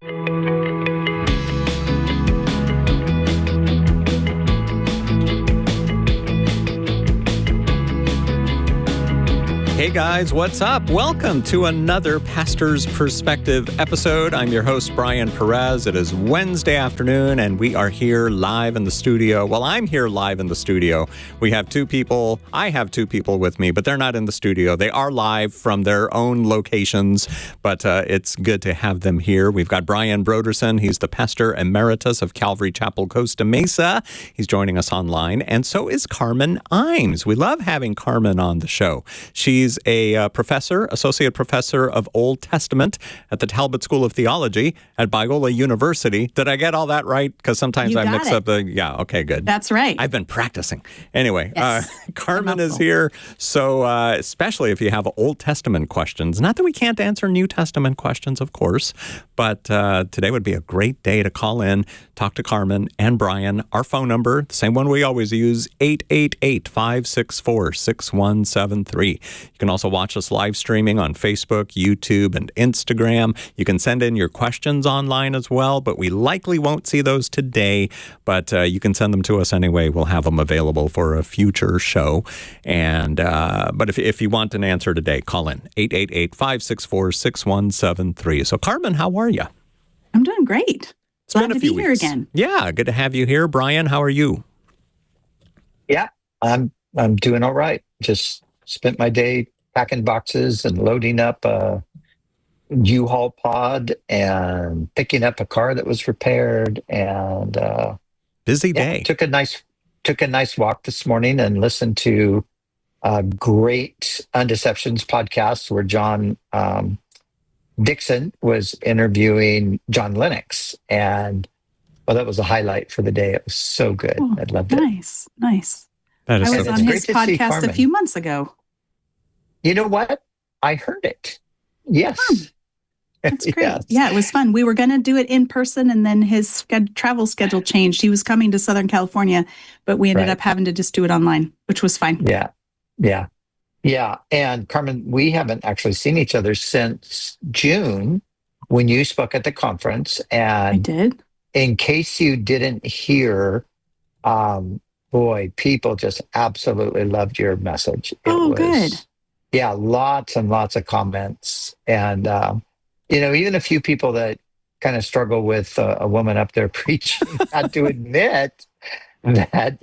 Hey guys, what's up? Welcome to another Pastor's Perspective episode. I'm your host, Brian Perez. It is Wednesday afternoon, and we are here live in the studio. Well, I'm here live in the studio. We have two people. I have two people with me, but they're not in the studio. They are live from their own locations, but it's good to have them here. We've got Brian Brodersen. He's the pastor emeritus of Calvary Chapel, Costa Mesa. He's joining us online, and so is Carmen Imes. We love having Carmen on the show. She's a professor, associate professor of Old Testament at the Talbot School of Theology at Biola University. Did I get all that right? Because sometimes I mix up the... Yeah, okay, good. That's right. I've been practicing. Anyway, yes. Carmen is here. So especially if you have Old Testament questions, not that we can't answer New Testament questions, of course, but today would be a great day to call in, talk to Carmen and Brian. Our phone number, the same one we always use, 888-564-6173. You can also watch us live streaming on Facebook, YouTube, and Instagram. You can send in your questions online as well, but we likely won't see those today, but you can send them to us anyway. We'll have them available for a future show. And but if you want an answer today, call in 888-564-6173. So Carmen, how are you? I'm doing great. It's been a few weeks. Here again. Yeah, good to have you here. Brian, how are you? Yeah, I'm doing all right. Just spent my day packing boxes and loading up a U-Haul pod and picking up a car that was repaired. And busy day. Took a nice walk this morning and listened to a great Undeceptions podcast where John Dixon was interviewing John Lennox, and well, that was a highlight for the day. It was so good. Oh, I loved it. Nice. That is I was on his podcast a few months ago. You know what? I heard it. Yes. That's great. Yes. Yeah, it was fun. We were going to do it in person, and then his travel schedule changed. He was coming to Southern California, but we ended up having to just do it online, which was fine. Yeah. And Carmen, we haven't actually seen each other since June when you spoke at the conference. And I did. In case you didn't hear, boy, people just absolutely loved your message. Good. Yeah, lots and lots of comments. And, even a few people that kind of struggle with a woman up there preaching had to admit that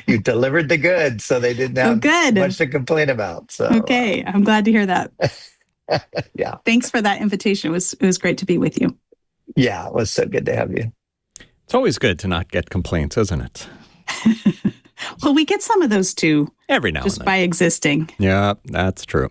you delivered the goods, so they didn't have much to complain about. So okay, I'm glad to hear that. Yeah. Thanks for that invitation. It was great to be with you. Yeah, it was so good to have you. It's always good to not get complaints, isn't it? Well, we get some of those too. Every now and then. Just by existing. Yeah, that's true.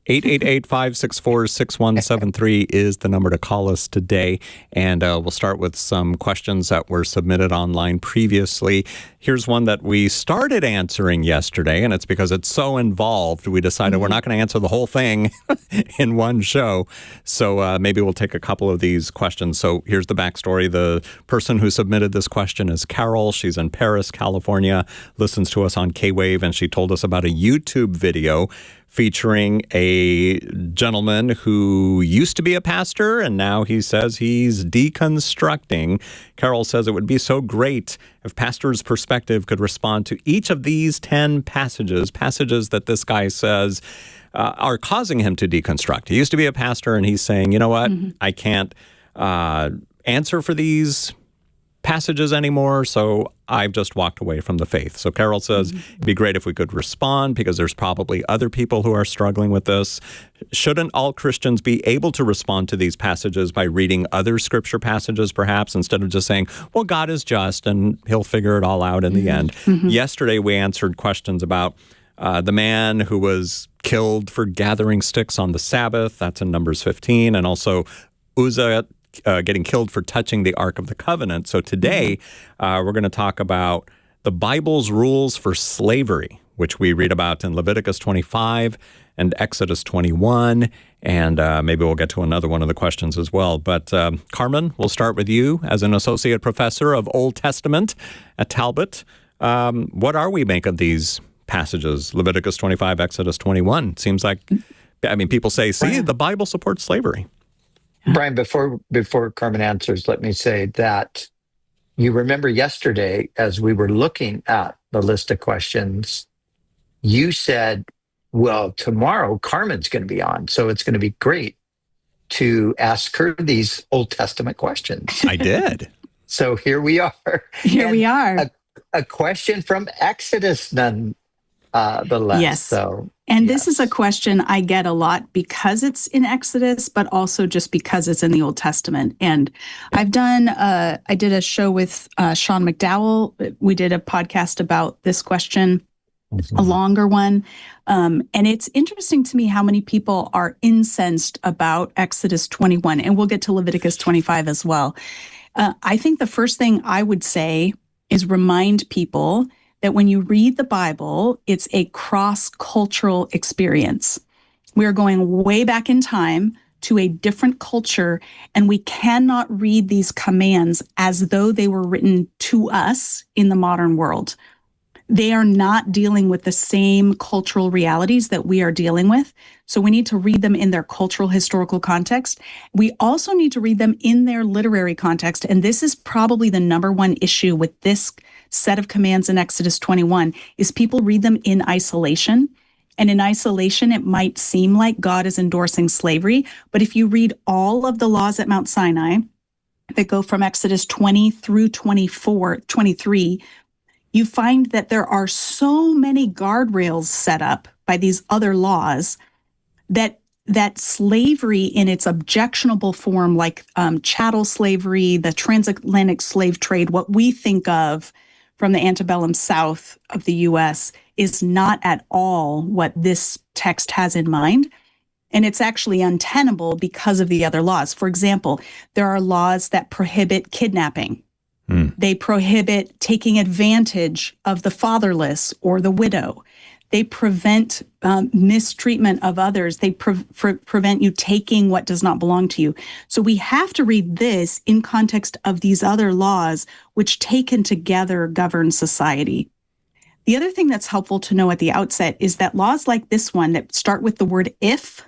888-564-6173 is the number to call us today. And we'll start with some questions that were submitted online previously. Here's one that we started answering yesterday, and it's because it's so involved. We decided we're not going to answer the whole thing in one show. So maybe we'll take a couple of these questions. So here's the backstory. The person who submitted this question is Carol. She's in Paris, California, listens to us on K-Wave, and she told us about a YouTube video featuring a gentleman who used to be a pastor, and now he says he's deconstructing. Carol says it would be so great if Pastor's Perspective could respond to each of these 10 passages that this guy says are causing him to deconstruct. He used to be a pastor, and he's saying, you know what, I can't answer for these passages anymore, so I've just walked away from the faith. So Carol says it'd be great if we could respond because there's probably other people who are struggling with this. Shouldn't all Christians be able to respond to these passages by reading other scripture passages perhaps instead of just saying, well, God is just and he'll figure it all out in the end? Yesterday we answered questions about the man who was killed for gathering sticks on the Sabbath. That's in Numbers 15. And also Uzzah getting killed for touching the Ark of the Covenant. So today, we're going to talk about the Bible's rules for slavery, which we read about in Leviticus 25 and Exodus 21. And maybe we'll get to another one of the questions as well. But Carmen, we'll start with you as an associate professor of Old Testament at Talbot. What are we make of these passages, Leviticus 25, Exodus 21? Seems like, people say, see, the Bible supports slavery. Brian, before Carmen answers, let me say that you remember yesterday as we were looking at the list of questions, you said, well, tomorrow Carmen's going to be on, so it's going to be great to ask her these Old Testament questions. I did. So here we are. Here we are. A question from Exodus, none the less. Yes. So, and this is a question I get a lot because it's in Exodus, but also just because it's in the Old Testament. And I did a show with Sean McDowell. We did a podcast about this question, a longer one. And it's interesting to me how many people are incensed about Exodus 21, and we'll get to Leviticus 25 as well. I think the first thing I would say is remind people that when you read the Bible, it's a cross-cultural experience. We are going way back in time to a different culture, and we cannot read these commands as though they were written to us in the modern world. They are not dealing with the same cultural realities that we are dealing with. So we need to read them in their cultural, historical context. We also need to read them in their literary context. And this is probably the number one issue with this set of commands in Exodus 21, is people read them in isolation. And in isolation, it might seem like God is endorsing slavery. But if you read all of the laws at Mount Sinai that go from Exodus 20 through 23, you find that there are so many guardrails set up by these other laws that slavery in its objectionable form, like chattel slavery, the transatlantic slave trade, what we think of from the antebellum South of the U.S., is not at all what this text has in mind. And it's actually untenable because of the other laws. For example, there are laws that prohibit kidnapping. They prohibit taking advantage of the fatherless or the widow. They prevent mistreatment of others. They prevent you taking what does not belong to you. So we have to read this in context of these other laws, which taken together govern society. The other thing that's helpful to know at the outset is that laws like this one that start with the word if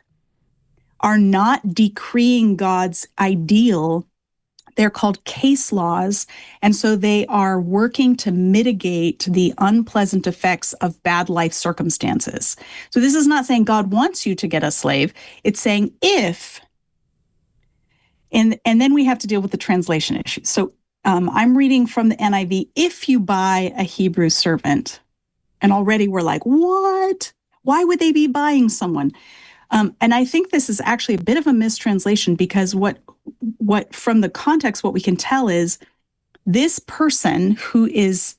are not decreeing God's ideal. They're called case laws, and so they are working to mitigate the unpleasant effects of bad life circumstances. So this is not saying God wants you to get a slave. It's saying if, and then we have to deal with the translation issue. So I'm reading from the NIV, if you buy a Hebrew servant, and already we're like, what? Why would they be buying someone? And I think this is actually a bit of a mistranslation, because what from the context, what we can tell is this person who is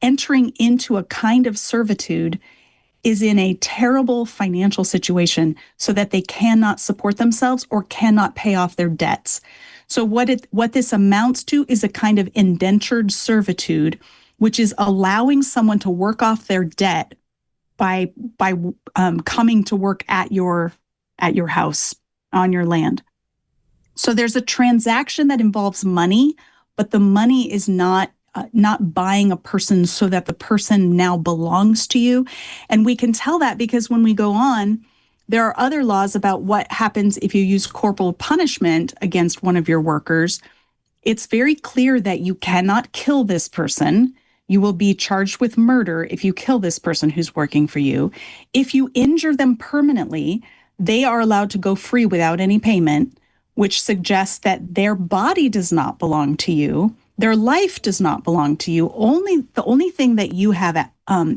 entering into a kind of servitude is in a terrible financial situation so that they cannot support themselves or cannot pay off their debts. So what this amounts to is a kind of indentured servitude, which is allowing someone to work off their debt by coming to work at your house, on your land. So there's a transaction that involves money, but the money is not buying a person so that the person now belongs to you. And we can tell that because when we go on, there are other laws about what happens if you use corporal punishment against one of your workers. It's very clear that you cannot kill this person. You will be charged with murder if you kill this person who's working for you. If you injure them permanently, they are allowed to go free without any payment, which suggests that their body does not belong to you. Their life does not belong to you. The only thing that you have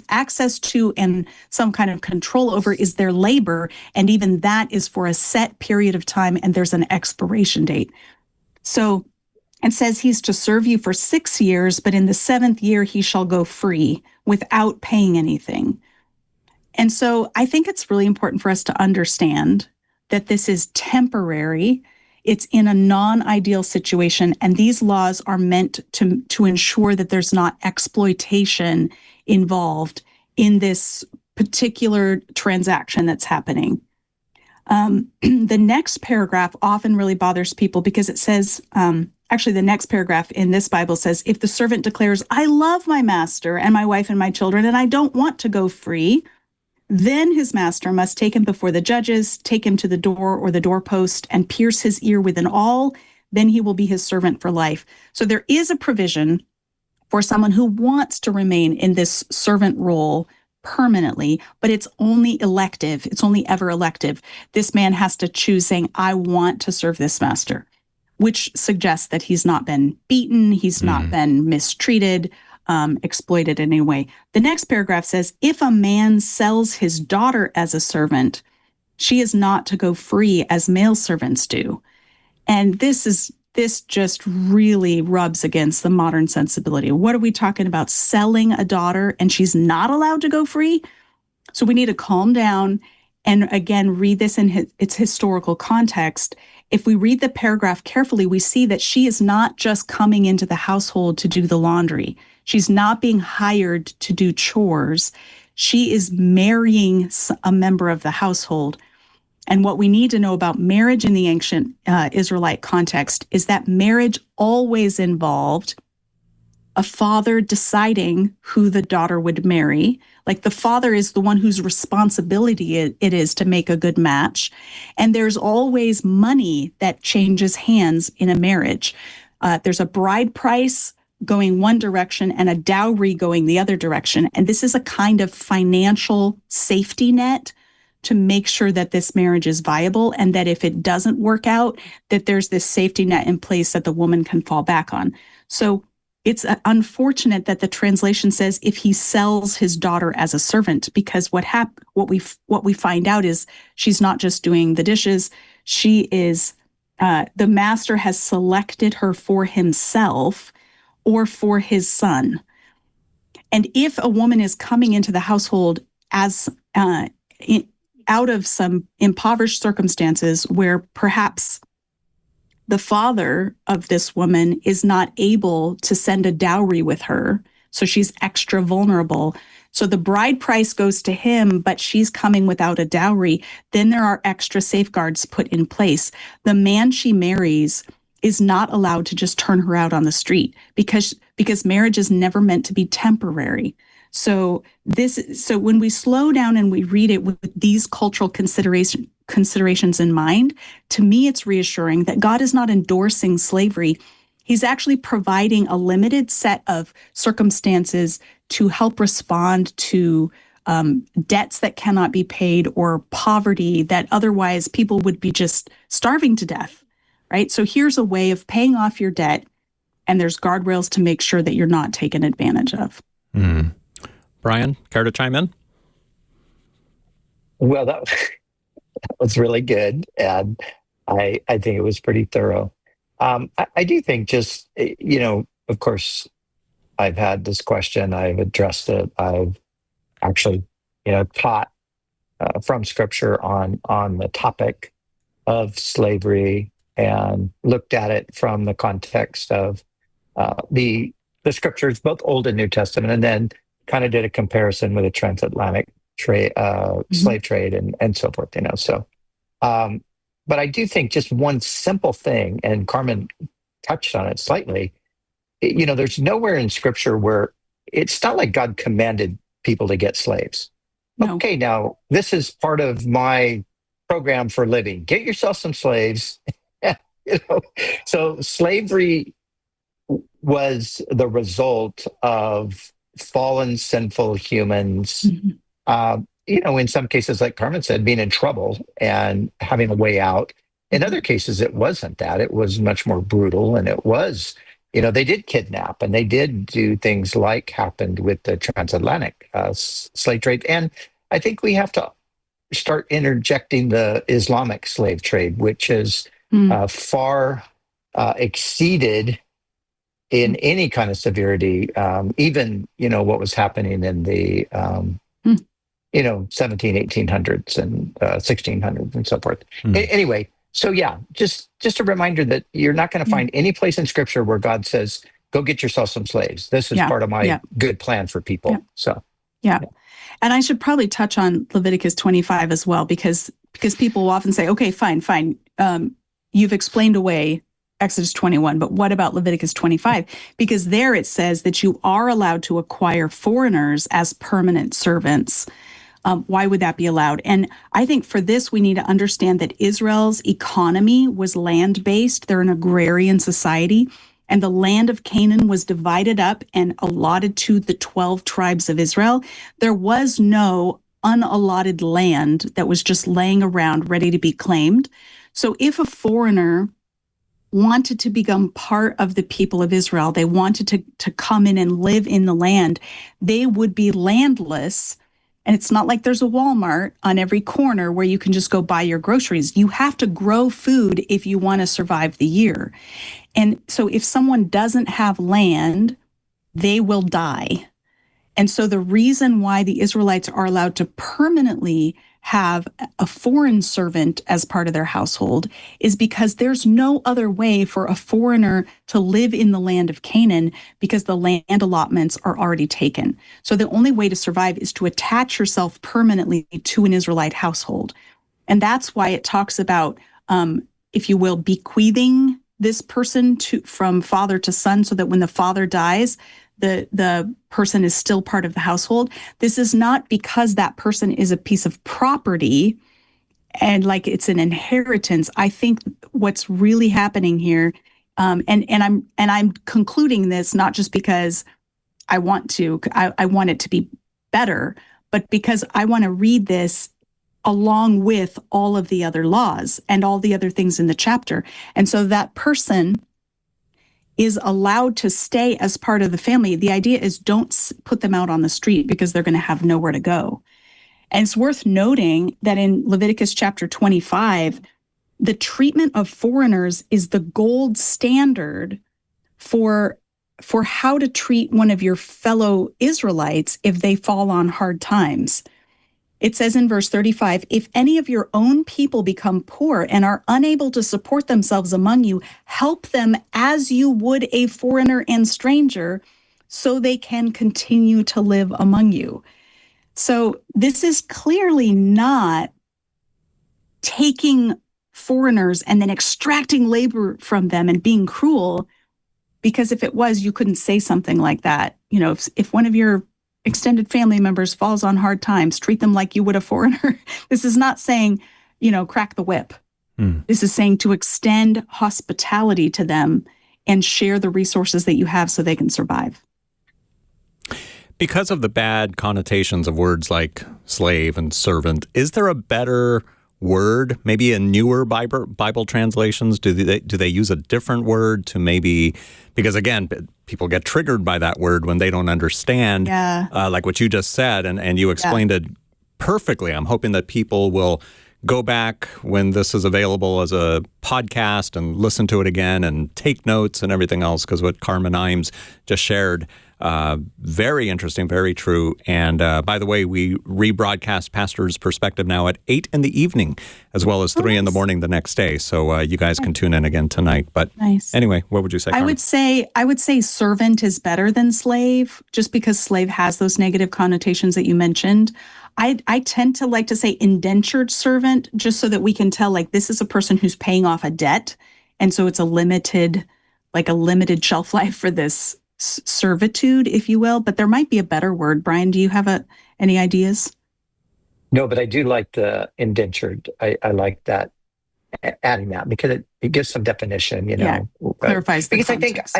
access to and some kind of control over is their labor. And even that is for a set period of time, and there's an expiration date. So it says he's to serve you for 6 years, but in the 7th year, he shall go free without paying anything. And so I think it's really important for us to understand that this is temporary. It's in a non-ideal situation, and these laws are meant to ensure that there's not exploitation involved in this particular transaction that's happening. The next paragraph often really bothers people because it says, actually the next paragraph in this Bible says, if the servant declares, I love my master and my wife and my children, and I don't want to go free, Then his master must take him before the judges, take him to the door or the doorpost, and pierce his ear with an awl. Then he will be his servant for life. So there is a provision for someone who wants to remain in this servant role permanently, but it's only elective. It's only ever elective. This man has to choose saying, I want to serve this master, which suggests that he's not been beaten, he's not been mistreated, exploited in any way. The next paragraph says, if a man sells his daughter as a servant, she is not to go free as male servants do. And this just really rubs against the modern sensibility. What are we talking about? Selling a daughter and she's not allowed to go free? So we need to calm down and again, read this in its historical context. If we read the paragraph carefully, we see that she is not just coming into the household to do the laundry. She's not being hired to do chores. She is marrying a member of the household. And what we need to know about marriage in the ancient Israelite context is that marriage always involved a father deciding who the daughter would marry. Like the father is the one whose responsibility it is to make a good match. And there's always money that changes hands in a marriage. There's a bride price going one direction and a dowry going the other direction. And this is a kind of financial safety net to make sure that this marriage is viable and that if it doesn't work out, that there's this safety net in place that the woman can fall back on. So it's unfortunate that the translation says if he sells his daughter as a servant, because what we find out is she's not just doing the dishes. She is, the master has selected her for himself or for his son. And if a woman is coming into the household as out of some impoverished circumstances where perhaps the father of this woman is not able to send a dowry with her, so she's extra vulnerable. So the bride price goes to him, but she's coming without a dowry. Then there are extra safeguards put in place. The man she marries is not allowed to just turn her out on the street because marriage is never meant to be temporary. So when we slow down and we read it with these cultural considerations in mind, to me, it's reassuring that God is not endorsing slavery. He's actually providing a limited set of circumstances to help respond to debts that cannot be paid or poverty that otherwise people would be just starving to death, right? So here's a way of paying off your debt, and there's guardrails to make sure that you're not taken advantage of. Brian, care to chime in? Well, that was really good. And I think it was pretty thorough. I do think just, of course, I've had this question. I've addressed it. I've actually, taught from Scripture on the topic of slavery and looked at it from the context of the Scriptures, both Old and New Testament, and then kind of did a comparison with the transatlantic trade, slave trade, and so forth. So, but I do think just one simple thing, and Carmen touched on it slightly. There's nowhere in Scripture where it's not like God commanded people to get slaves. No. Okay, now this is part of my program for living. Get yourself some slaves. So slavery was the result of fallen, sinful humans. In some cases, like Carmen said, being in trouble and having a way out. In other cases, it wasn't that. It was much more brutal, and it was. They did kidnap, and they did do things like happened with the transatlantic slave trade. And I think we have to start interjecting the Islamic slave trade, which is far exceeded in any kind of severity, even, what was happening in the, 1800s and 1600s and so forth. Anyway, so yeah, just a reminder that you're not going to find any place in Scripture where God says, go get yourself some slaves. This is part of my good plan for people. So, And I should probably touch on Leviticus 25 as well, because people will often say, okay, fine. You've explained away Exodus 21, but what about Leviticus 25? Because there it says that you are allowed to acquire foreigners as permanent servants. Why would that be allowed? And I think for this, we need to understand that Israel's economy was land-based. They're an agrarian society. And the land of Canaan was divided up and allotted to the 12 tribes of Israel. There was no unallotted land that was just laying around ready to be claimed. So if a foreigner wanted to become part of the people of Israel, they wanted to come in and live in the land, they would be landless. And it's not like there's a Walmart on every corner where you can just go buy your groceries. You have to grow food if you want to survive the year. And so if someone doesn't have land, they will die. And so the reason why the Israelites are allowed to permanently have a foreign servant as part of their household is because there's no other way for a foreigner to live in the land of Canaan because the land allotments are already taken. So the only way to survive is to attach yourself permanently to an Israelite household. And that's why it talks about, if you will, bequeathing this person from father to son, so that when the father dies, the person is still part of the household. This is not because that person is a piece of property and like it's an inheritance. I think what's really happening here, and I'm concluding this not just because I want it to be better, but because I want to read this along with all of the other laws and all the other things in the chapter. And so that person is allowed to stay as part of the family. The idea is don't put them out on the street because they're going to have nowhere to go. And it's worth noting that in Leviticus chapter 25, the treatment of foreigners is the gold standard for how to treat one of your fellow Israelites if they fall on hard times. It says in verse 35, if any of your own people become poor and are unable to support themselves among you, help them as you would a foreigner and stranger, so they can continue to live among you. So this is clearly not taking foreigners and then extracting labor from them and being cruel, because if it was, you couldn't say something like that. You know, if one of your extended family members falls on hard times, treat them like you would a foreigner. This is not saying, crack the whip. This is saying to extend hospitality to them and share the resources that you have so they can survive. Because of the bad connotations of words like slave and servant, is there a better word, maybe in newer Bible translations? Do they use a different word to maybe, because again, people get triggered by that word when they don't understand, like what you just said, and you explained it perfectly. I'm hoping that people will go back when this is available as a podcast and listen to it again and take notes and everything else, because what Carmen Imes just shared, very interesting, very true. And by the way, we rebroadcast Pastor's Perspective now at 8 in the evening, as well as 3 in the morning the next day. So you guys can tune in again tonight. But anyway, what would you say, Carmen? I would say servant is better than slave, just because slave has those negative connotations that you mentioned. I tend to like to say indentured servant, just so that we can tell, like, this is a person who's paying off a debt. And so it's a limited shelf life for this servitude, if you will. But there might be a better word. Brian, do you have any ideas? No, but I do like the indentured. I like that, adding that, because it gives some definition, clarifies the because context.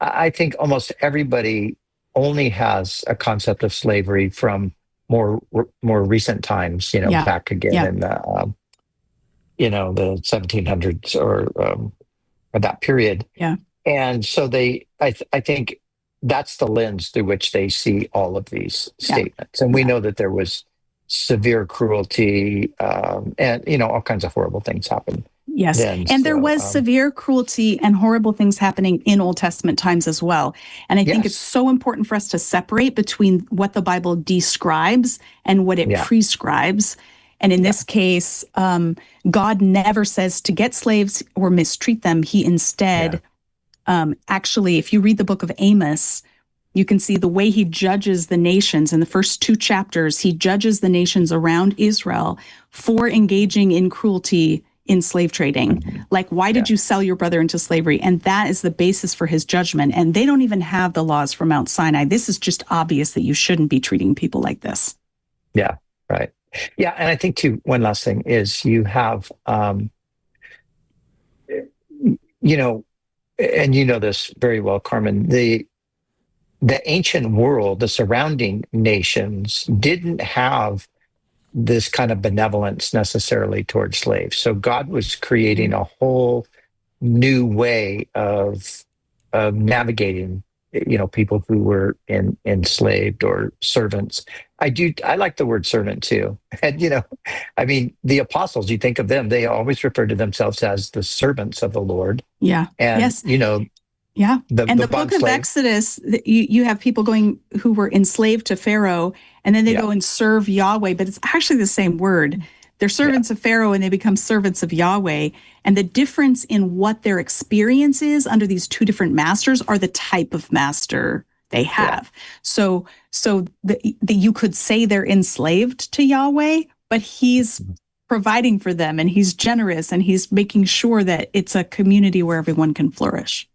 I think almost everybody only has a concept of slavery from more recent times, back again in the the 1700s or that period. Yeah. And so I think that's the lens through which they see all of these statements. And we know that there was severe cruelty, and all kinds of horrible things happened. Yes. And there was severe cruelty and horrible things happening in Old Testament times as well. And I think it's so important for us to separate between what the Bible describes and what it prescribes. And in this case, God never says to get slaves or mistreat them. He instead, actually, if you read the book of Amos, you can see the way he judges the nations. In the first 2 chapters, he judges the nations around Israel for engaging in cruelty in slave trading. Like, why did you sell your brother into slavery? And that is the basis for his judgment. And they don't even have the laws from Mount Sinai. This is just obvious that you shouldn't be treating people like this. Yeah, right. Yeah, and I think too, one last thing is you have, you know, and you know this very well, Carmen, the ancient world, the surrounding nations didn't have this kind of benevolence necessarily towards slaves. So God was creating a whole new way of navigating, people who were enslaved or servants. I like the word servant too. And I mean, the apostles, you think of them, they always refer to themselves as the servants of the Lord. Yeah. And Yes. yeah. And the book of slave. Exodus, you have people going who were enslaved to Pharaoh, and then they go and serve Yahweh, but it's actually the same word. They're servants of Pharaoh and they become servants of Yahweh. And the difference in what their experience is under these two different masters are the type of master they have. So you could say they're enslaved to Yahweh, but he's providing for them and he's generous and he's making sure that it's a community where everyone can flourish.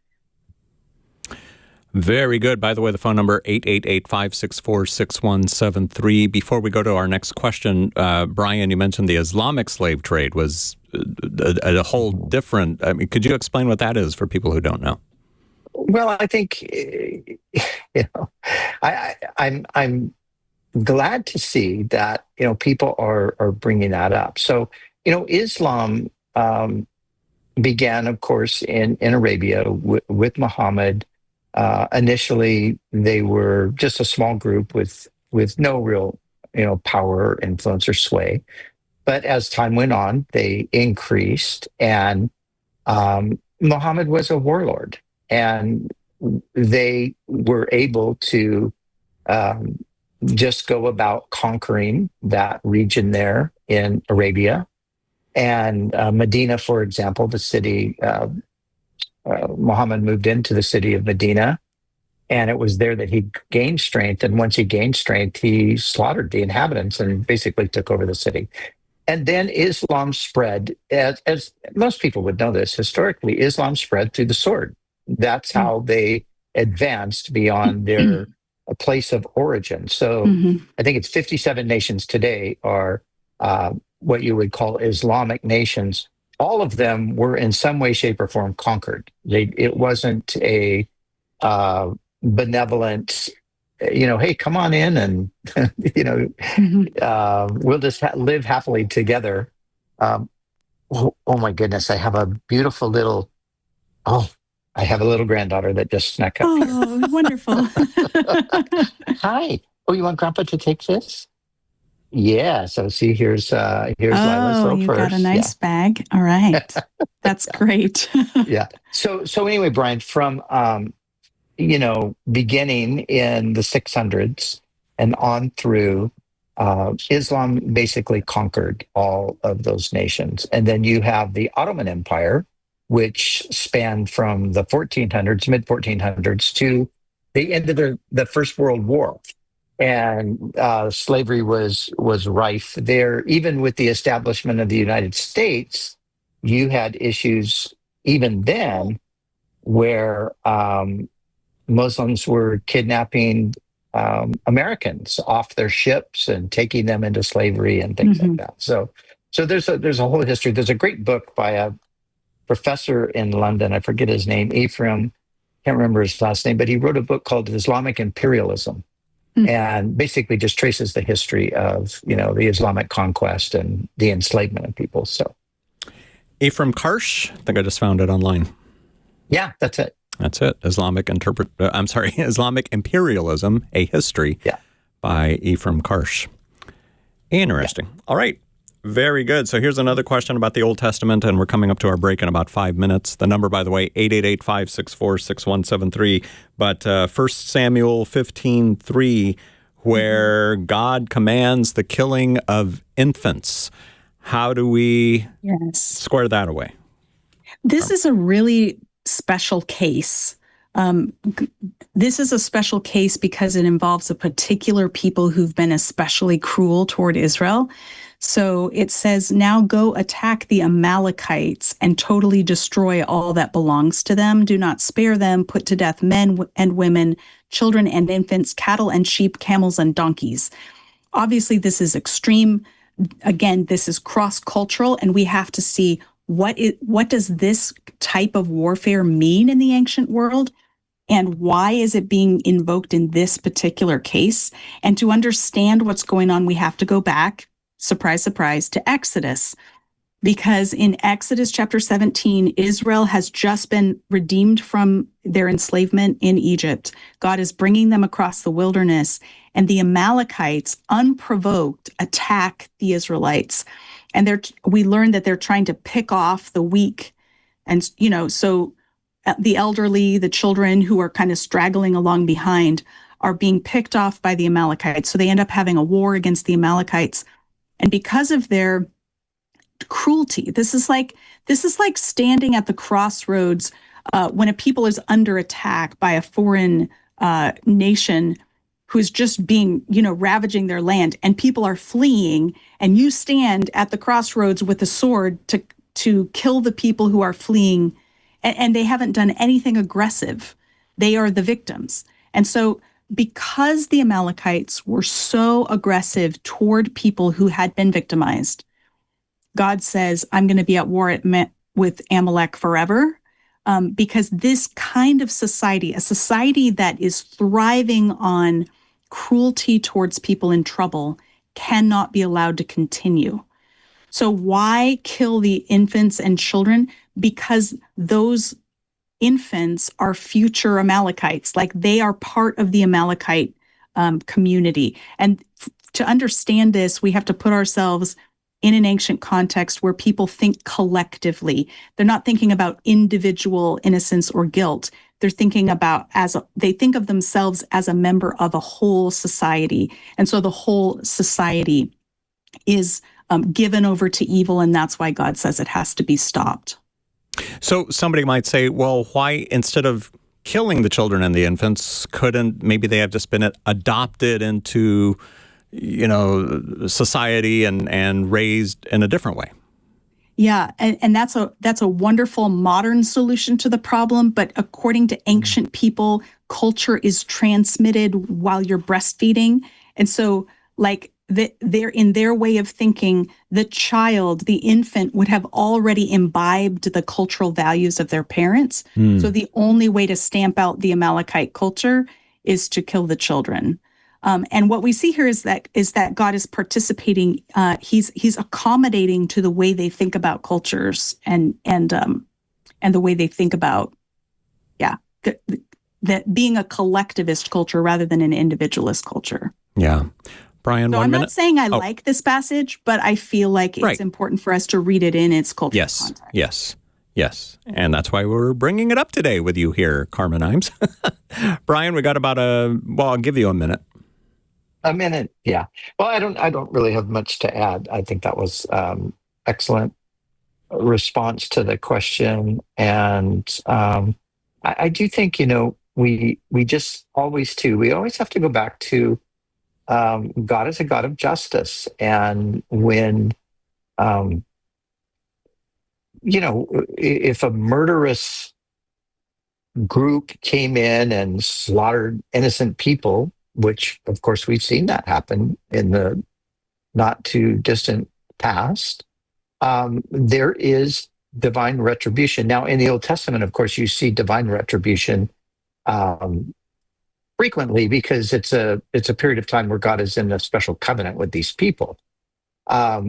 Very good. By the way, the phone number 888-564-6173. Before we go to our next question, Brian, you mentioned the Islamic slave trade was a whole different. I mean, could you explain what that is for people who don't know? Well, I think I'm glad to see that people are bringing that up. So Islam began, of course, in Arabia with Muhammad. Initially, they were just a small group with no real, power, influence, or sway. But as time went on, they increased, and Muhammad was a warlord, and they were able to just go about conquering that region there in Arabia. And Medina, for example, the city. Muhammad moved into the city of Medina, and it was there that he gained strength. And once he gained strength, he slaughtered the inhabitants and basically took over the city. And then Islam spread, as most people would know this, historically, Islam spread through the sword. That's how they advanced beyond their place of origin. So I think it's 57 nations today are what you would call Islamic nations. All of them were in some way, shape, or form conquered. It wasn't a benevolent, hey, come on in and, we'll just live happily together. Oh my goodness, I have a beautiful little, I have a little granddaughter that just snuck up. Oh, wonderful. Hi. Oh, you want Grandpa to take this? Yeah, so see, here's Lila's little purse. You got a nice bag. All right, that's great. Yeah. So anyway, Brian, from beginning in the 600s and on through, Islam basically conquered all of those nations, and then you have the Ottoman Empire, which spanned from the 1400s, mid 1400s, to the end of the First World War. And slavery was rife there. Even with the establishment of the United States, you had issues even then where Muslims were kidnapping Americans off their ships and taking them into slavery and things like that. So there's a whole history. There's a great book by a professor in London. I forget his name, Ephraim. Can't remember his last name, but he wrote a book called Islamic Imperialism. And basically just traces the history of, the Islamic conquest and the enslavement of people. So, Ephraim Karsh, I think I just found it online. Yeah, that's it. That's it. Islamic Imperialism, A History by Ephraim Karsh. Interesting. Yeah. All right. Very good. So here's another question about the Old Testament, and we're coming up to our break in about 5 minutes. The number, by the way, 888-564-6173. But 1 Samuel 15:3, where God commands the killing of infants. How do we square that away? This is a really special case. This is a special case because it involves a particular people who've been especially cruel toward Israel. So it says, now go attack the Amalekites and totally destroy all that belongs to them. Do not spare them. Put to death men and women, children and infants, cattle and sheep, camels and donkeys. obviously this is extreme. Again, this is cross-cultural, and we have to see what does this type of warfare mean in the ancient world, and why is it being invoked in this particular case? And to understand what's going on, we have to go back, surprise, surprise, to Exodus. Because in Exodus chapter 17, Israel has just been redeemed from their enslavement in Egypt. God is bringing them across the wilderness, and the Amalekites, unprovoked, attack the Israelites. And we learn that they're trying to pick off the weak. And, so the elderly, the children who are kind of straggling along behind are being picked off by the Amalekites. So they end up having a war against the Amalekites. And because of their cruelty, this is like standing at the crossroads when a people is under attack by a foreign nation who's just being, ravaging their land, and people are fleeing, and you stand at the crossroads with a sword to kill the people who are fleeing, and they haven't done anything aggressive. They are the victims. And so because the Amalekites were so aggressive toward people who had been victimized, God says, I'm going to be at war with Amalek forever, because this kind of society, a society that is thriving on cruelty towards people in trouble, cannot be allowed to continue. So why kill the infants and children? Because those infants are future Amalekites, like they are part of the Amalekite community. And to understand this, we have to put ourselves in an ancient context where people think collectively. They're not thinking about individual innocence or guilt. They're thinking about they think of themselves as a member of a whole society. And so the whole society is given over to evil, and that's why God says it has to be stopped. So somebody might say, well, why, instead of killing the children and the infants, couldn't maybe they have just been adopted into society and raised in a different way? Yeah, and that's a wonderful modern solution to the problem. But according to ancient people, culture is transmitted while you're breastfeeding. And so, they're in their way of thinking, the child, the infant, would have already imbibed the cultural values of their parents. So the only way to stamp out the Amalekite culture is to kill the children. And what we see here is that God is participating. He's accommodating to the way they think about cultures and the way they think about, that being a collectivist culture rather than an individualist culture. Yeah. Brian, so 1 I'm minute. not saying I like this passage, but I feel like it's important for us to read it in its cultural context. Yes. And that's why we're bringing it up today with you here, Carmen Imes. Brian, we got about I'll give you a minute. A minute, yeah. Well, I don't really have much to add. I think that was excellent response to the question, and I do think we just always have to go back to God is a God of justice, and when if a murderous group came in and slaughtered innocent people, which of course we've seen that happen in the not too distant past, there is divine retribution. Now, in the Old Testament, of course, you see divine retribution frequently because it's a period of time where God is in a special covenant with these people.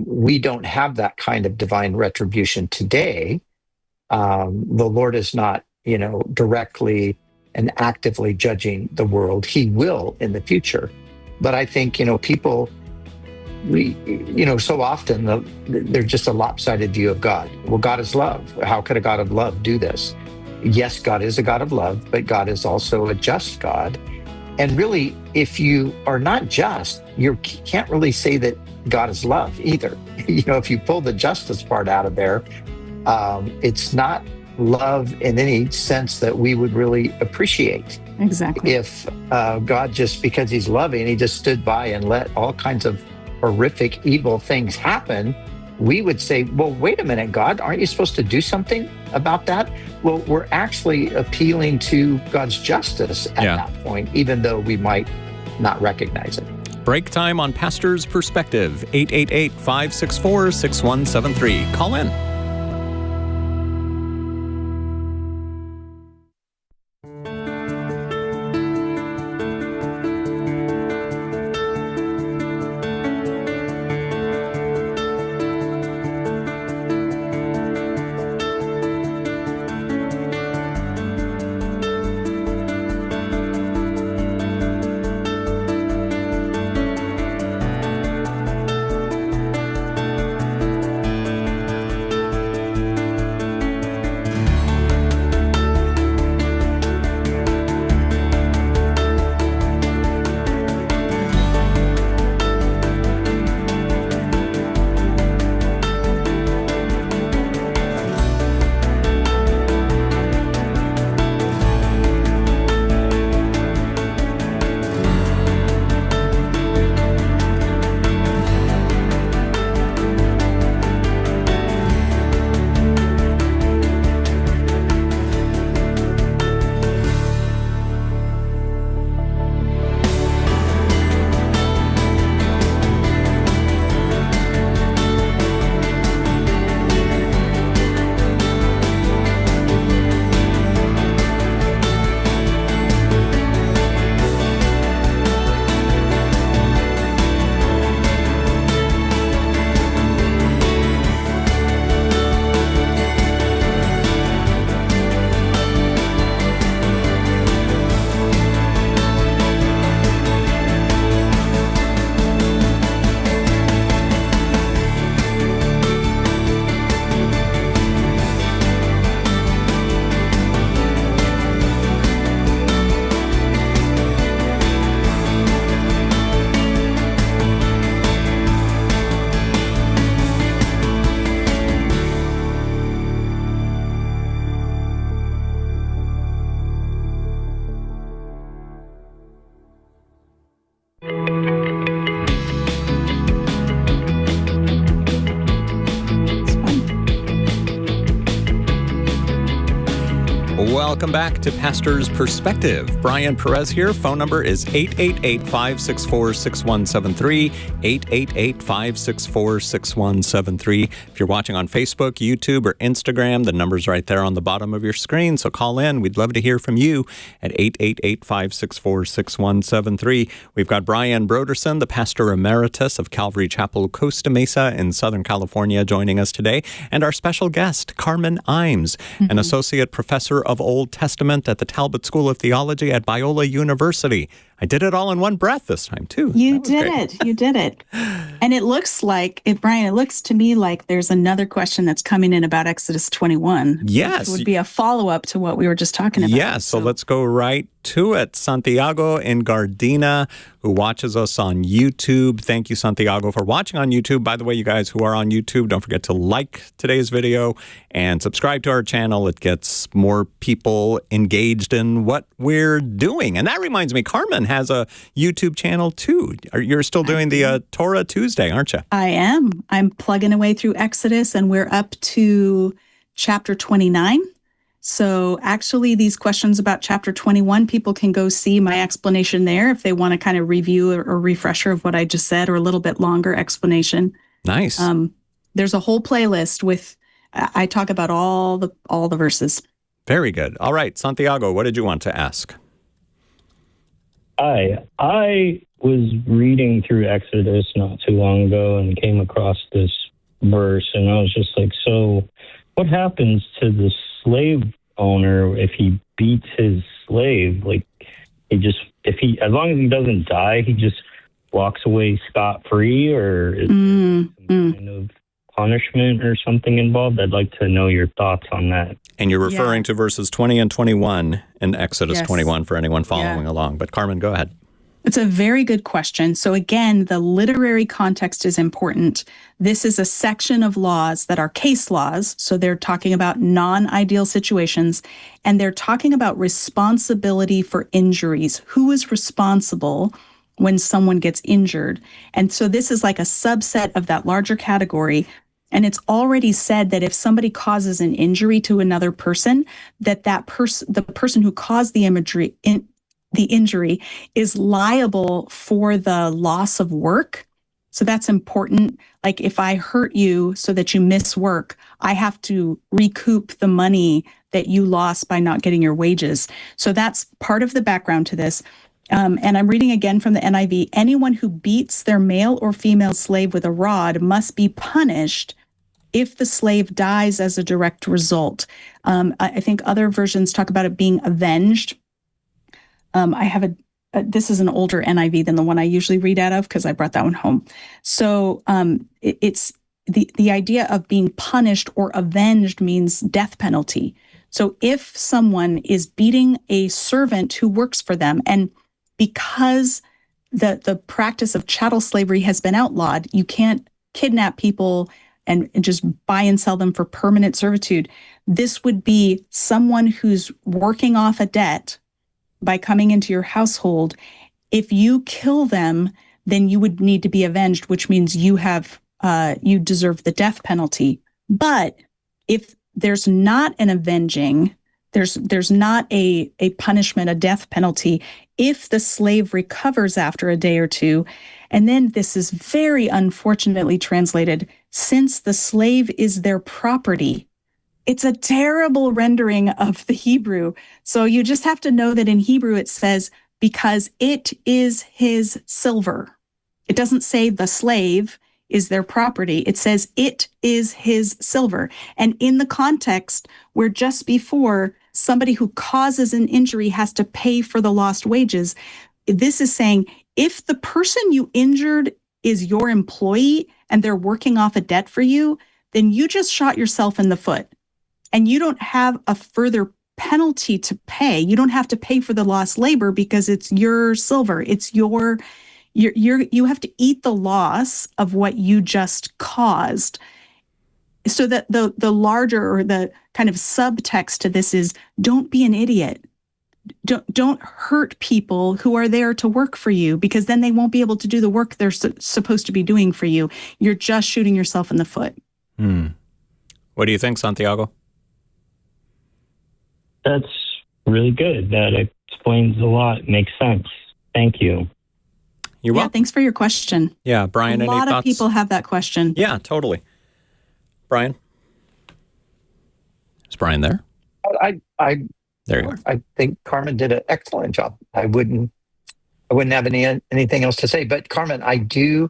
We don't have that kind of divine retribution today. The Lord is not, directly and actively judging the world. He will in the future. But I think, people, so often they're just a lopsided view of God. Well, God is love. How could a God of love do this? Yes, God is a God of love, but God is also a just God. And really, if you are not just, you can't really say that God is love either. If you pull the justice part out of there, it's not love in any sense that we would really appreciate. Exactly. If God, just because he's loving, he just stood by and let all kinds of horrific, evil things happen, we would say, well, wait a minute, God, aren't you supposed to do something about that? Well, we're actually appealing to God's justice at that point, even though we might not recognize it. Break time on Pastor's Perspective, 888-564-6173. Call in. Welcome back to Pastor's Perspective. Brian Perez here. Phone number is 888-564-6173, 888-564-6173. If you're watching on Facebook, YouTube, or Instagram, the number's right there on the bottom of your screen, so call in. We'd love to hear from you at 888-564-6173. We've got Brian Brodersen, the pastor emeritus of Calvary Chapel, Costa Mesa in Southern California, joining us today, and our special guest, Carmen Imes, an associate professor of Old Testament at the Talbot School of Theology at Biola University. I did it all in one breath this time, too. You did it. You did it. And it looks like, Brian, it looks to me like there's another question that's coming in about Exodus 21. Yes. It would be a follow-up to what we were just talking about. Yes, so let's go right to it. Santiago in Gardena, who watches us on YouTube. Thank you, Santiago, for watching on YouTube. By the way, you guys who are on YouTube, don't forget to like today's video and subscribe to our channel. It gets more people engaged in what we're doing. And that reminds me, Carmen has a YouTube channel too. You're still doing the Torah Tuesday, aren't you? I am. I'm plugging away through Exodus, and we're up to chapter 29. So actually, these questions about chapter 21, people can go see my explanation there if they want to kind of review or refresher of what I just said, or a little bit longer explanation. Nice. There's a whole playlist with, I talk about all the verses. Very good. All right, Santiago, what did you want to ask? Hi, I was reading through Exodus not too long ago and came across this verse, and I was just like, so what happens to the slave owner if he beats his slave? Like, as long as he doesn't die, he just walks away scot-free, or is there some kind of punishment or something involved? I'd like to know your thoughts on that. And you're referring to verses 20 and 21 in Exodus Yes. 21 for anyone following along. But Carmen, go ahead. It's a very good question. So again, the literary context is important. This is a section of laws that are case laws. So they're talking about non-ideal situations, and they're talking about responsibility for injuries. Who is responsible when someone gets injured? And so this is like a subset of that larger category. And it's already said that if somebody causes an injury to another person, the person who caused the the injury is liable for the loss of work. So that's important. Like if I hurt you so that you miss work, I have to recoup the money that you lost by not getting your wages. So that's part of the background to this. And I'm reading again from the NIV. Anyone who beats their male or female slave with a rod must be punished if the slave dies as a direct result. I think other versions talk about it being avenged. I have this is an older NIV than the one I usually read out of because I brought that one home. So it's the idea of being punished or avenged means death penalty. So if someone is beating a servant who works for them, and because the practice of chattel slavery has been outlawed, you can't kidnap people and just buy and sell them for permanent servitude. This would be someone who's working off a debt by coming into your household. If you kill them, then you would need to be avenged, which means you deserve the death penalty. But if there's not an avenging, there's not a punishment, a death penalty, if the slave recovers after a day or two, and then this is very unfortunately translated, since the slave is their property. It's a terrible rendering of the Hebrew. So you just have to know that in Hebrew it says, because it is his silver. It doesn't say the slave is their property. It says it is his silver. And in the context where just before somebody who causes an injury has to pay for the lost wages, this is saying if the person you injured is your employee and they're working off a debt for you, then you just shot yourself in the foot. And you don't have a further penalty to pay. You don't have to pay for the lost labor because it's your silver. It's you have to eat the loss of what you just caused. So that the larger or the kind of subtext to this is, don't be an idiot. Don't hurt people who are there to work for you, because then they won't be able to do the work they're supposed to be doing for you. You're just shooting yourself in the foot. What do you think, Santiago? That's really good. That explains a lot. Makes sense. Thank you. You're welcome. Thanks for your question. Yeah, Brian, a any lot thoughts? of people have that question. Yeah, totally. Brian? Is Brian there? There you are. I think Carmen did an excellent job. I wouldn't have anything else to say. But Carmen, I do.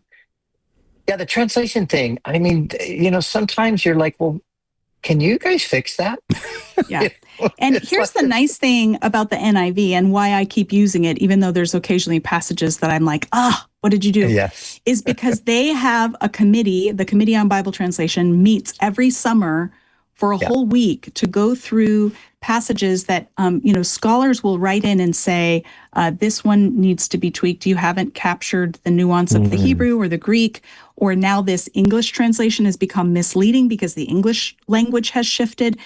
Yeah, the translation thing. I mean, sometimes you're like, well, can you guys fix that? Yeah. And here's the nice thing about the NIV and why I keep using it, even though there's occasionally passages that I'm like, what did you do? Yes. Is because they have a committee, the Committee on Bible Translation meets every summer for a whole week to go through passages that, scholars will write in and say, this one needs to be tweaked. You haven't captured the nuance of the Hebrew or the Greek, or now this English translation has become misleading because the English language has shifted.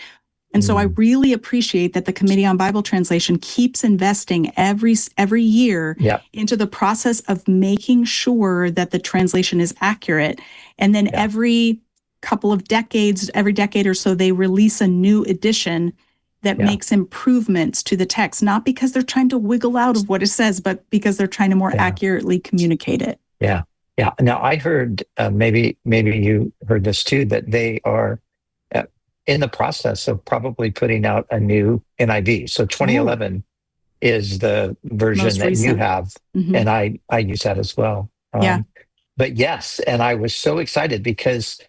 And so I really appreciate that the Committee on Bible Translation keeps investing every year into the process of making sure that the translation is accurate. And then every couple of decades, every decade or so, they release a new edition that makes improvements to the text, not because they're trying to wiggle out of what it says, but because they're trying to more accurately communicate it. Yeah. Yeah. Now I heard, maybe you heard this too, that they are in the process of probably putting out a new NIV. So 2011 is the version that you have. And I use that as well. But yes, and I was so excited because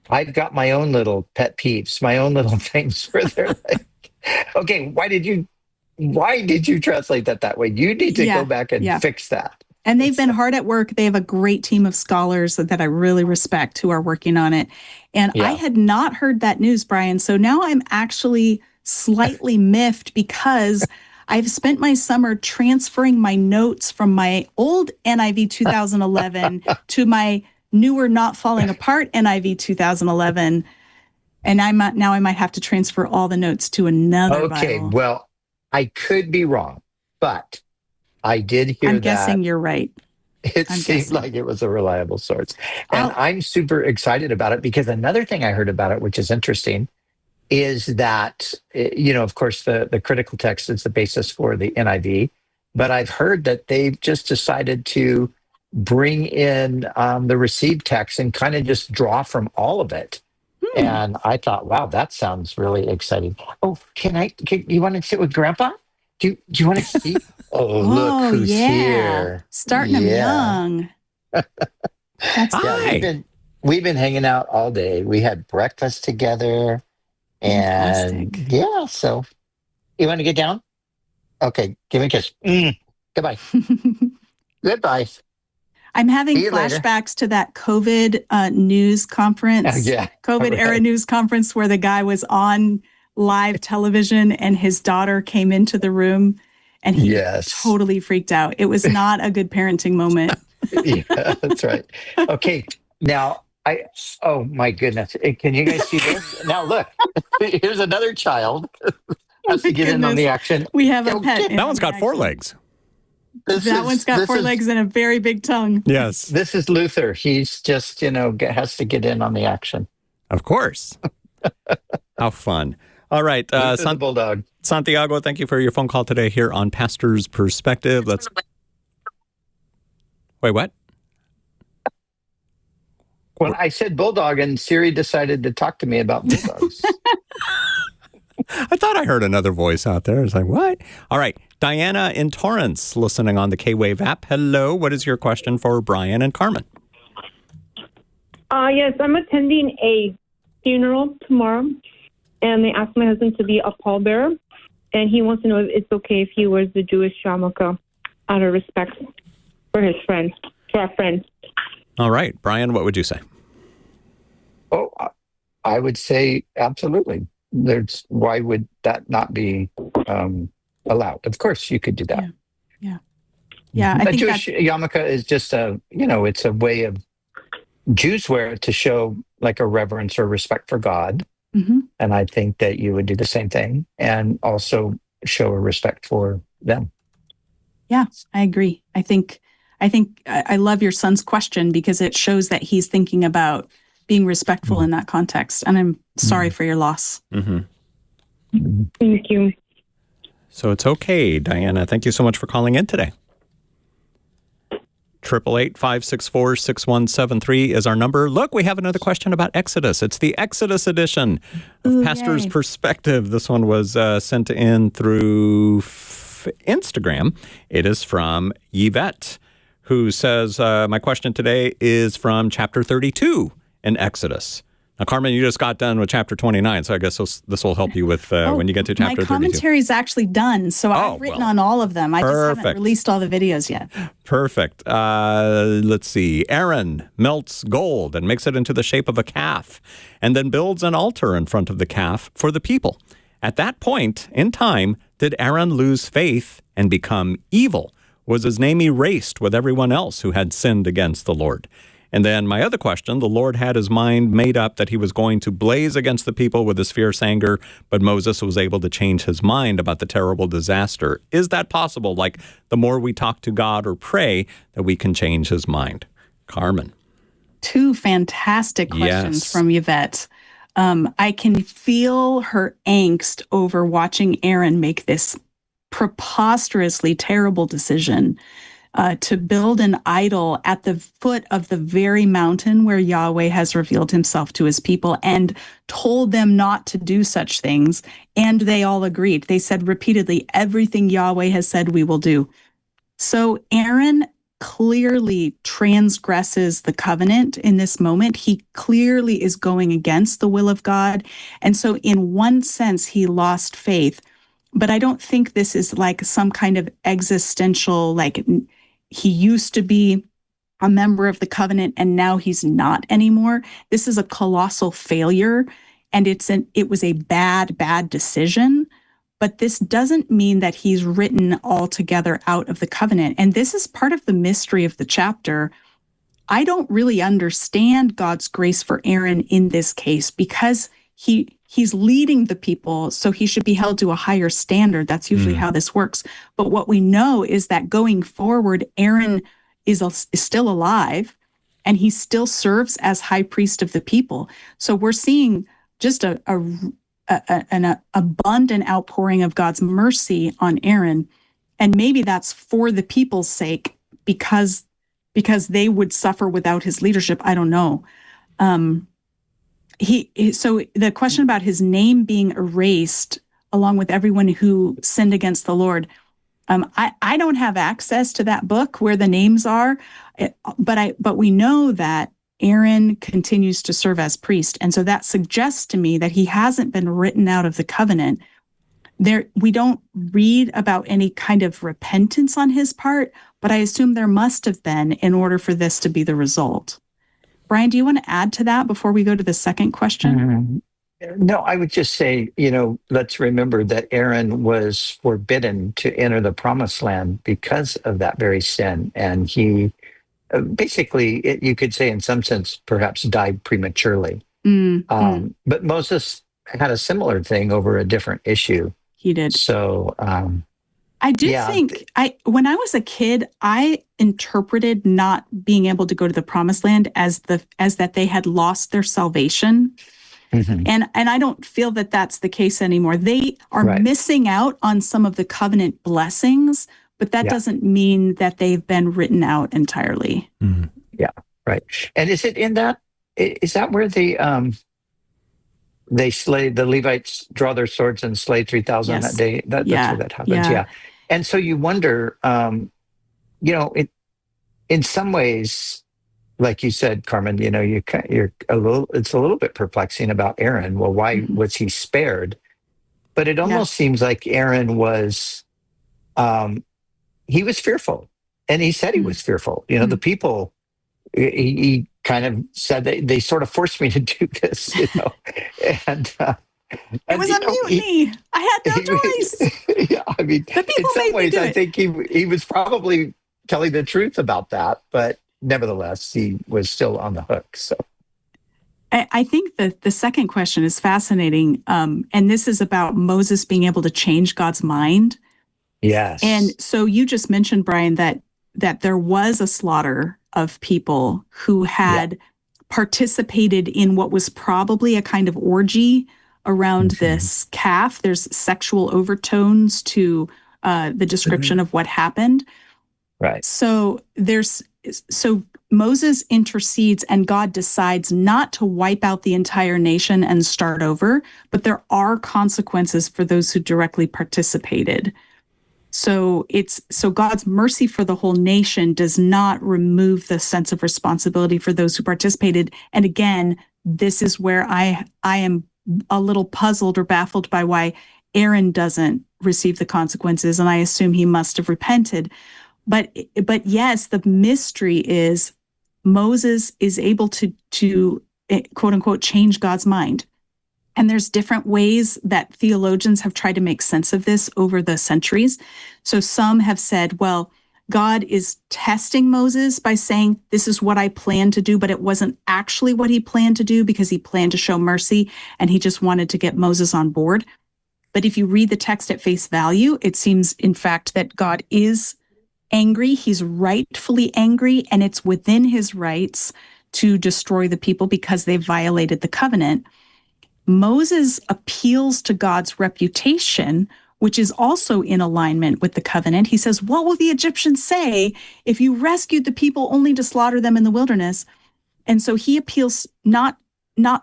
I've got my own little pet peeves, my own little things where they're like, okay, why did you translate that way? You need to go back and fix that. And they've been hard at work. They have a great team of scholars that I really respect who are working on it. And I had not heard that news, Brian. So now I'm actually slightly miffed because I've spent my summer transferring my notes from my old NIV 2011 to my newer Not Falling Apart NIV 2011. And I might have to transfer all the notes to another Bible. Well, I could be wrong, but I did hear that. I'm guessing you're right. It seemed like it was a reliable source. And I'm super excited about it because another thing I heard about it, which is interesting, is that, of course, the critical text is the basis for the NIV. but I've heard that they've just decided to bring in the received text and kind of just draw from all of it. And I thought, wow, that sounds really exciting. Oh, you want to sit with Grandpa? Do you want to see? Oh, look who's here. Starting them young. That's Yeah, we've been hanging out all day. We had breakfast together. And fantastic. yeah, so you want to get down? Okay, give me a kiss. Goodbye. Goodbye. I'm having See you later. flashbacks to that COVID news conference, COVID era news conference where the guy was on live television and his daughter came into the room and he totally freaked out. It was not a good parenting moment. Yeah, that's right. Okay, now oh my goodness. Can you guys see this? Now look, here's another child. Has to get in on the action. We have a pet. That one's got 4 legs. That one's got 4 legs and a very big tongue. Yes. This is Luther. He's just, has to get in on the action. Of course. How fun. All right. The bulldog. Santiago, thank you for your phone call today here on Pastor's Perspective. Wait, what? When I said bulldog and Siri decided to talk to me about bulldogs. I thought I heard another voice out there. I was like, what? All right. Diana in Torrance, listening on the K-Wave app. Hello. What is your question for Brian and Carmen? Yes, I'm attending a funeral tomorrow, and they asked my husband to be a pallbearer, and he wants to know if it's okay if he wears the Jewish yarmulke out of respect for his friend, for our friend. All right. Brian, what would you say? Oh, I would say absolutely. Why would that not be allowed? Of course, you could do that. Yeah. I a think Jewish yarmulke is just it's a way of Jews wear it to show like a reverence or respect for God, and I think that you would do the same thing and also show a respect for them. Yeah, I agree. I think I love your son's question because it shows that he's thinking about being respectful in that context. And I'm sorry for your loss. Thank you. So it's okay, Diana. Thank you so much for calling in today. 888-564-6173 is our number. Look, we have another question about Exodus. It's the Exodus edition of Pastor's Perspective. This one was sent in through Instagram. It is from Yvette, who says, my question today is from chapter 32 in Exodus. Now, Carmen, you just got done with chapter 29, so I guess this will help you with when you get to chapter 32. My commentary is actually done, so I've written on all of them. I just haven't released all the videos yet. Perfect. Let's see. Aaron melts gold and makes it into the shape of a calf, and then builds an altar in front of the calf for the people. At that point in time, did Aaron lose faith and become evil? Was his name erased with everyone else who had sinned against the Lord? And then my other question, the Lord had his mind made up that he was going to blaze against the people with his fierce anger, but Moses was able to change his mind about the terrible disaster. Is that possible? Like the more we talk to God or pray, that we can change his mind? Carmen. 2 fantastic questions from Yvette. I can feel her angst over watching Aaron make this preposterously terrible decision to build an idol at the foot of the very mountain where Yahweh has revealed himself to his people and told them not to do such things. And they all agreed. They said repeatedly, everything Yahweh has said we will do. So Aaron clearly transgresses the covenant in this moment. He clearly is going against the will of God. And so in one sense, he lost faith. But I don't think this is like some kind of existential, like he used to be a member of the covenant and now he's not anymore. This is a colossal failure, and it was a bad decision. But this doesn't mean that he's written altogether out of the covenant. And this is part of the mystery of the chapter. I don't really understand God's grace for Aaron in this case because he's leading the people, so he should be held to a higher standard. That's usually how this works. But what we know is that going forward, Aaron is still alive, and he still serves as high priest of the people. So we're seeing just an abundant outpouring of God's mercy on Aaron. And maybe that's for the people's sake, because they would suffer without his leadership. I don't know. So the question about his name being erased along with everyone who sinned against the Lord, I don't have access to that book where the names are, but we know that Aaron continues to serve as priest, and so that suggests to me that he hasn't been written out of the covenant. We don't read about any kind of repentance on his part, but I assume there must have been in order for this to be the result. Brian, do you want to add to that before we go to the second question? No, I would just say, let's remember that Aaron was forbidden to enter the promised land because of that very sin. And he basically, you could say in some sense, perhaps died prematurely. But Moses had a similar thing over a different issue. He did. So I do think when I was a kid, I interpreted not being able to go to the promised land as that they had lost their salvation. Mm-hmm. And I don't feel that that's the case anymore. They are missing out on some of the covenant blessings, but that doesn't mean that they've been written out entirely. Mm-hmm. Yeah, right. And is it in that? Is that where the Levites draw their swords and slay 3,000 that day? That's where that happens. Yeah. And so you wonder, in some ways, like you said, Carmen, it's a little bit perplexing about Aaron. Well, why was he spared? But it almost seems like Aaron was, he was fearful, and he said he was fearful. The people, he kind of said they sort of forced me to do this, and. It was a mutiny. I had no choice. Yeah, I mean, in some ways, I think he was probably telling the truth about that, but nevertheless, he was still on the hook. So, I think that the second question is fascinating, and this is about Moses being able to change God's mind. Yes. And so you just mentioned, Brian, that there was a slaughter of people who had participated in what was probably a kind of orgy around this calf. There's sexual overtones to the description of what happened. Right. So Moses intercedes, and God decides not to wipe out the entire nation and start over, but there are consequences for those who directly participated. So God's mercy for the whole nation does not remove the sense of responsibility for those who participated. And again, this is where I am a little puzzled or baffled by why Aaron doesn't receive the consequences, and I assume he must have repented. But yes, the mystery is Moses is able to quote unquote change God's mind. And there's different ways that theologians have tried to make sense of this over the centuries. So some have said, well, God is testing Moses by saying, this is what I plan to do, but it wasn't actually what he planned to do because he planned to show mercy and he just wanted to get Moses on board. But if you read the text at face value, it seems, in fact, that God is angry. He's rightfully angry, and it's within his rights to destroy the people because they violated the covenant. Moses appeals to God's reputation, which is also in alignment with the covenant. He says, what will the Egyptians say if you rescued the people only to slaughter them in the wilderness? And so he appeals not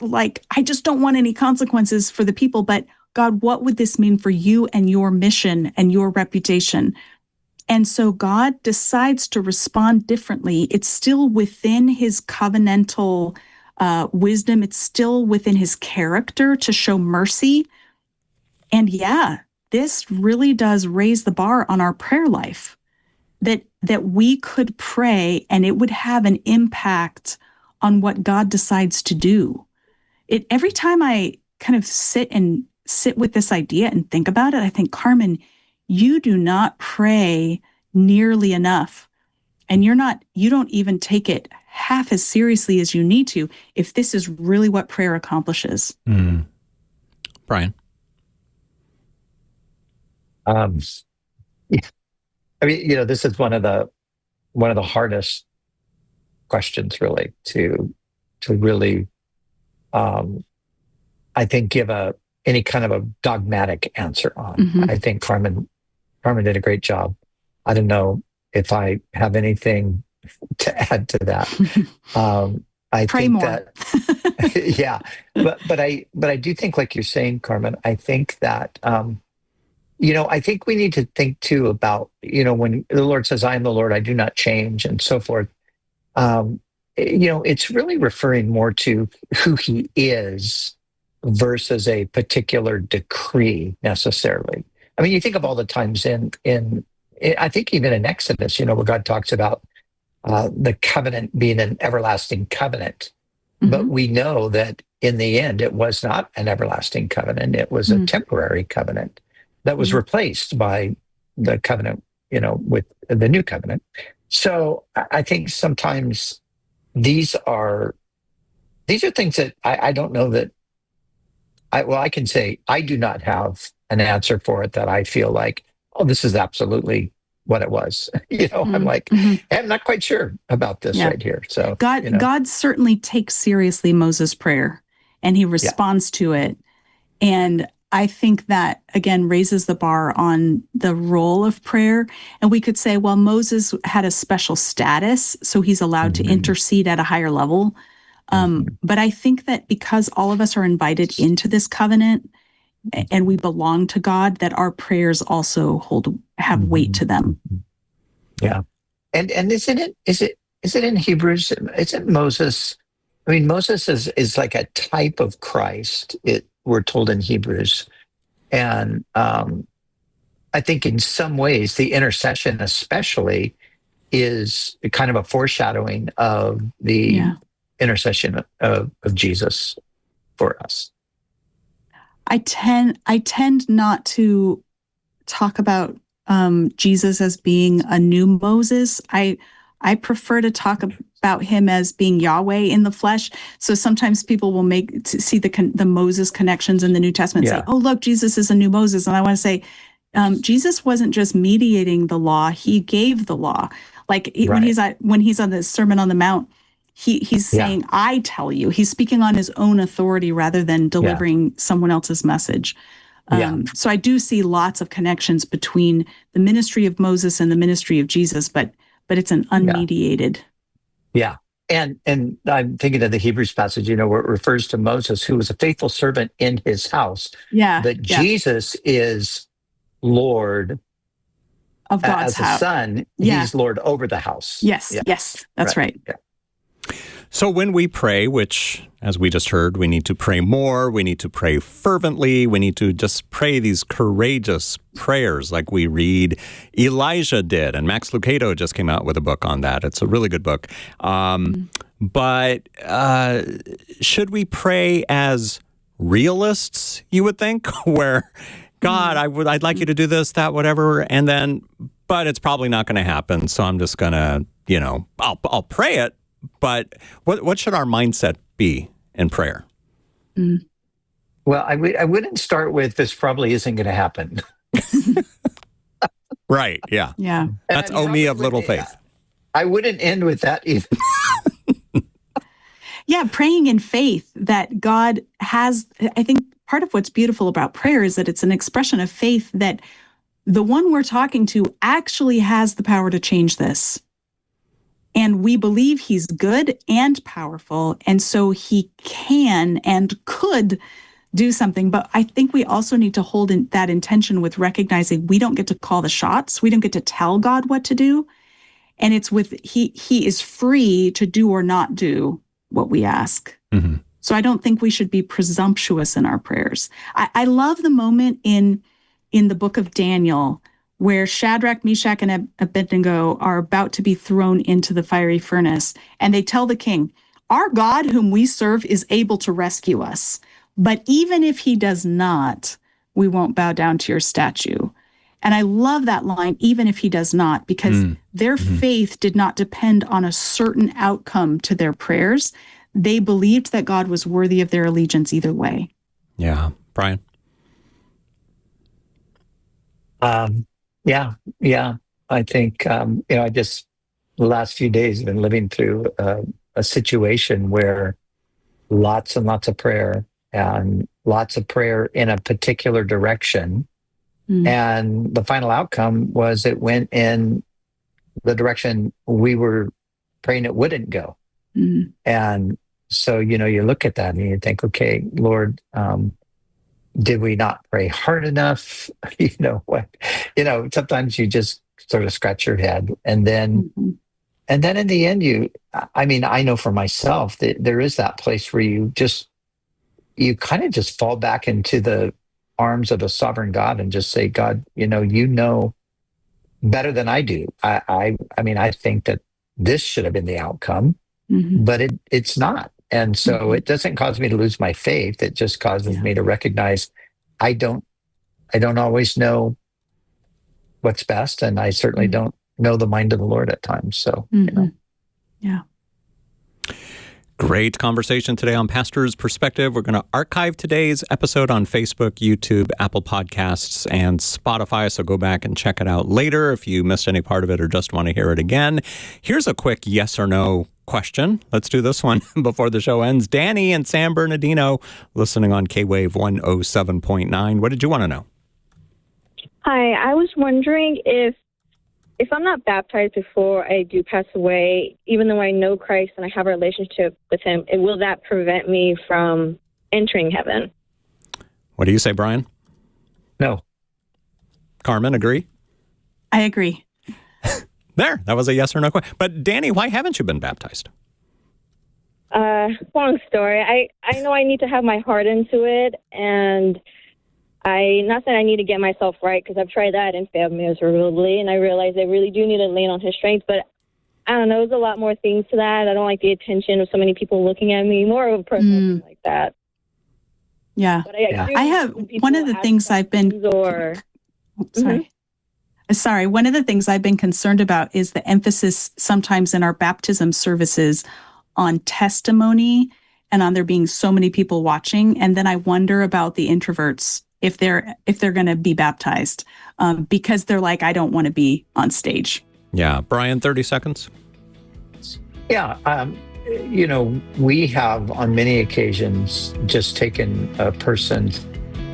like, I just don't want any consequences for the people, but God, what would this mean for you and your mission and your reputation? And so God decides to respond differently. It's still within his covenantal wisdom. It's still within his character to show mercy. And this really does raise the bar on our prayer life, that we could pray and it would have an impact on what God decides to do. Every time I kind of sit with this idea and think about it, I think, Carmen, you do not pray nearly enough. And you don't even take it half as seriously as you need to if this is really what prayer accomplishes. Brian? I mean, this is one of the hardest questions, really, to really, I think, give any kind of a dogmatic answer on. Mm-hmm. I think Carmen did a great job. I don't know if I have anything to add to that. I Pray think more. that, yeah, but I do think, like you're saying, Carmen, I think that, I think we need to think too about, when the Lord says, I am the Lord, I do not change, and so forth. It's really referring more to who he is versus a particular decree necessarily. I mean, you think of all the times I think even in Exodus, where God talks about the covenant being an everlasting covenant. But Mhm. we know that in the end, it was not an everlasting covenant. It was a temporary covenant that was replaced by the covenant, with the new covenant. So I think sometimes these are things that I don't know that I can say I do not have an answer for it that I feel like, oh, this is absolutely what it was. I'm like, Mhm. I'm not quite sure about this Yeah. right here. So God certainly takes seriously Moses' prayer, and he responds to it. And I think that, again, raises the bar on the role of prayer. And we could say, well, Moses had a special status, so he's allowed to intercede at a higher level. But I think that because all of us are invited into this covenant and we belong to God, that our prayers also have weight to them. Yeah. And isn't it is it in Hebrews? Isn't Moses? I mean, Moses is like a type of Christ. We're told in Hebrews, and I think in some ways the intercession, especially, is kind of a foreshadowing of the intercession of Jesus for us. I tend not to talk about Jesus as being a new Moses. I prefer to talk about him as being Yahweh in the flesh. So sometimes people will see the Moses connections in the New Testament and say, oh, look, Jesus is a new Moses. And I want to say, Jesus wasn't just mediating the law, he gave the law. Like when he's on the Sermon on the Mount, he's saying, I tell you. He's speaking on his own authority rather than delivering someone else's message. So I do see lots of connections between the ministry of Moses and the ministry of Jesus, but it's an unmediated. Yeah. And I'm thinking of the Hebrews passage, where it refers to Moses, who was a faithful servant in his house. Yeah. But Jesus is Lord of God's house. As a son, he's Lord over the house. Yes. That's right. Yeah. So when we pray, which, as we just heard, we need to pray more, we need to pray fervently, we need to just pray these courageous prayers like we read Elijah did. And Max Lucado just came out with a book on that. It's a really good book. But should we pray as realists, you would think, where, God, I'd like you to do this, that, whatever, and then, but it's probably not going to happen. So I'm just going to, I'll pray it. But what should our mindset be in prayer? Well, I wouldn't start with this probably isn't going to happen. Right. Yeah. Yeah. That's me of little faith. I wouldn't end with that either. Yeah. Praying in faith that God has, I think part of what's beautiful about prayer is that it's an expression of faith that the one we're talking to actually has the power to change this. And we believe he's good and powerful, and so he can and could do something. But I think we also need to hold in that intention with recognizing we don't get to call the shots. We don't get to tell God what to do. And it's he is free to do or not do what we ask. Mm-hmm. So I don't think we should be presumptuous in our prayers. I love the moment in the book of Daniel where Shadrach, Meshach, and Abednego are about to be thrown into the fiery furnace. And they tell the king, our God whom we serve is able to rescue us. But even if he does not, we won't bow down to your statue. And I love that line, even if he does not, because their faith did not depend on a certain outcome to their prayers. They believed that God was worthy of their allegiance either way. Yeah. Brian? Yeah. I think, I just, the last few days have been living through a situation where lots and lots of prayer and lots of prayer in a particular direction And the final outcome was it went in the direction we were praying it wouldn't go. And so, you look at that and you think, okay, Lord, did we not pray hard enough? Sometimes you just sort of scratch your head. And then in the end, I know for myself that there is that place where you kind of just fall back into the arms of a sovereign God and just say, God, you know better than I do. I think that this should have been the outcome, but it's not. And so it doesn't cause me to lose my faith. It just causes me to recognize I don't always know what's best. And I certainly don't know the mind of the Lord at times. So, Yeah. Great conversation today on Pastor's Perspective. We're going to archive today's episode on Facebook, YouTube, Apple Podcasts, and Spotify. So go back and check it out later if you missed any part of it or just want to hear it again. Here's a quick yes or no question. Let's do this one before the show ends. Danny in San Bernardino, listening on K-Wave 107.9. What did you want to know? Hi, I was wondering if I'm not baptized before I do pass away, even though I know Christ and I have a relationship with him, will that prevent me from entering heaven? What do you say, Brian? No. Carmen, agree? I agree. There, that was a yes or no question. But Danny, why haven't you been baptized? Long story. I know I need to have my heart into it, and not that I need to get myself right, because I've tried that and failed miserably, and I realized I really do need to lean on his strength. But I don't know, there's a lot more things to that. I don't like the attention of so many people looking at me, more of a personal thing like that. Yeah. But I have one of the things I've been Sorry, one of the things I've been concerned about is the emphasis sometimes in our baptism services on testimony and on there being so many people watching. And then I wonder about the introverts if they're going to be baptized because they're like, I don't want to be on stage. Yeah. Brian, 30 seconds. Yeah. We have on many occasions just taken a person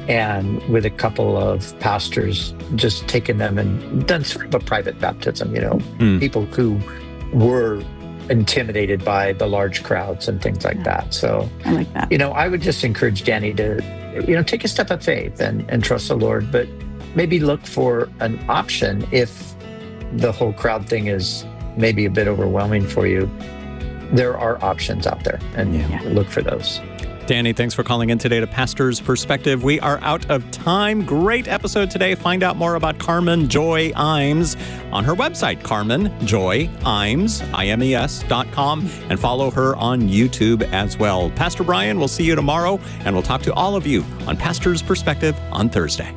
and with a couple of pastors, just taken them and done sort of a private baptism, people who were intimidated by the large crowds and things like that. So I like that. I would just encourage Danny to, take a step of faith and trust the Lord, but maybe look for an option if the whole crowd thing is maybe a bit overwhelming for you. There are options out there and look for those. Danny, thanks for calling in today to Pastor's Perspective. We are out of time. Great episode today. Find out more about Carmen Joy Imes on her website, carmenjoyimes.com, and follow her on YouTube as well. Pastor Brian, we'll see you tomorrow, and we'll talk to all of you on Pastor's Perspective on Thursday.